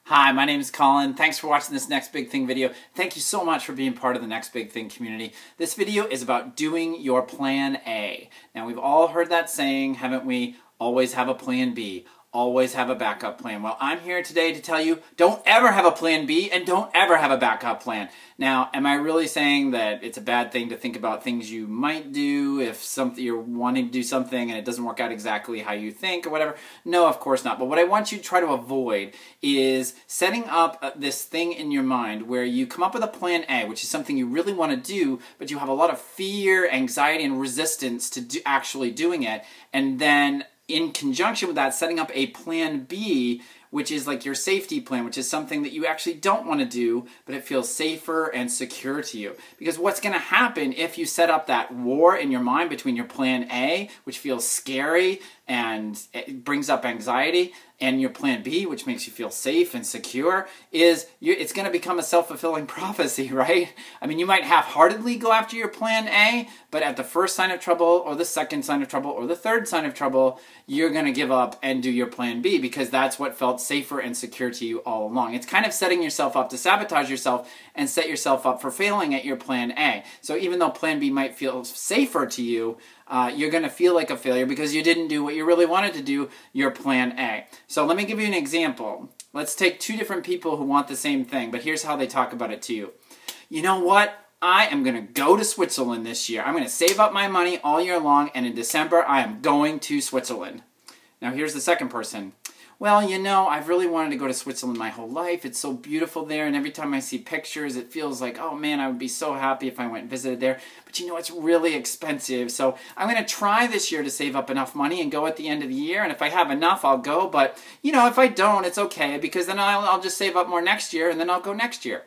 Hi, my name is Colin. Thanks for watching this Next Big Thing video. Thank you so much for being part of the Next Big Thing community. This video is about doing your plan A. Now, we've all heard that saying, haven't we? Always have a plan B. Always have a backup plan. Well, I'm here today to tell you, don't ever have a plan B and don't ever have a backup plan. Now, am I really saying that it's a bad thing to think about things you might do if you're wanting to do something and it doesn't work out exactly how you think or whatever? No, of course not. But what I want you to try to avoid is setting up this thing in your mind where you come up with a plan A, which is something you really want to do, but you have a lot of fear, anxiety, and resistance to actually doing it, and then in conjunction with that, setting up a plan B, which is like your safety plan, which is something that you actually don't want to do, but it feels safer and secure to you. Because what's going to happen if you set up that war in your mind between your plan A, which feels scary and it brings up anxiety, and your plan B, which makes you feel safe and secure, is it's going to become a self-fulfilling prophecy, right? I mean, you might half-heartedly go after your plan A, but at the first sign of trouble, or the second sign of trouble, or the third sign of trouble, you're going to give up and do your plan B, because that's what felt safer and secure to you all along. It's kind of setting yourself up to sabotage yourself and set yourself up for failing at your plan A. So even though plan B might feel safer to you, you're going to feel like a failure because you didn't do what you really wanted to do, your plan A. So let me give you an example. Let's take two different people who want the same thing, but here's how they talk about it to you. You know what? I am going to go to Switzerland this year. I'm going to save up my money all year long, and in December I am going to Switzerland. Now here's the second person. Well, you know, I've really wanted to go to Switzerland my whole life. It's so beautiful there, and every time I see pictures, it feels like, oh man, I would be so happy if I went and visited there. But you know, it's really expensive, so I'm going to try this year to save up enough money and go at the end of the year, and if I have enough, I'll go. But, you know, if I don't, it's okay, because then I'll just save up more next year, and then I'll go next year.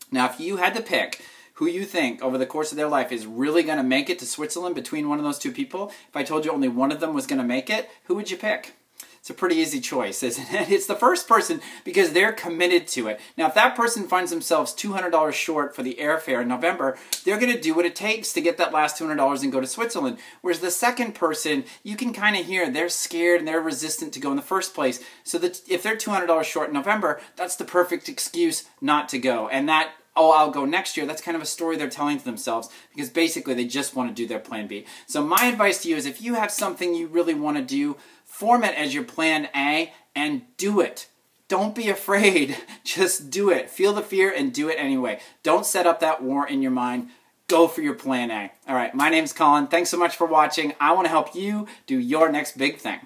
Now, if you had to pick who you think over the course of their life is really going to make it to Switzerland between one of those two people, if I told you only one of them was going to make it, who would you pick? It's a pretty easy choice, isn't it? It's the first person because they're committed to it. Now, if that person finds themselves $200 short for the airfare in November, they're going to do what it takes to get that last $200 and go to Switzerland. Whereas the second person, you can kind of hear they're scared and they're resistant to go in the first place. So that if they're $200 short in November, that's the perfect excuse not to go. And that, oh, I'll go next year, that's kind of a story they're telling to themselves because basically they just want to do their plan B. So my advice to you is if you have something you really want to do, form it as your plan A and do it. Don't be afraid. Just do it. Feel the fear and do it anyway. Don't set up that war in your mind. Go for your plan A. All right, my name's Colin. Thanks so much for watching. I want to help you do your next big thing.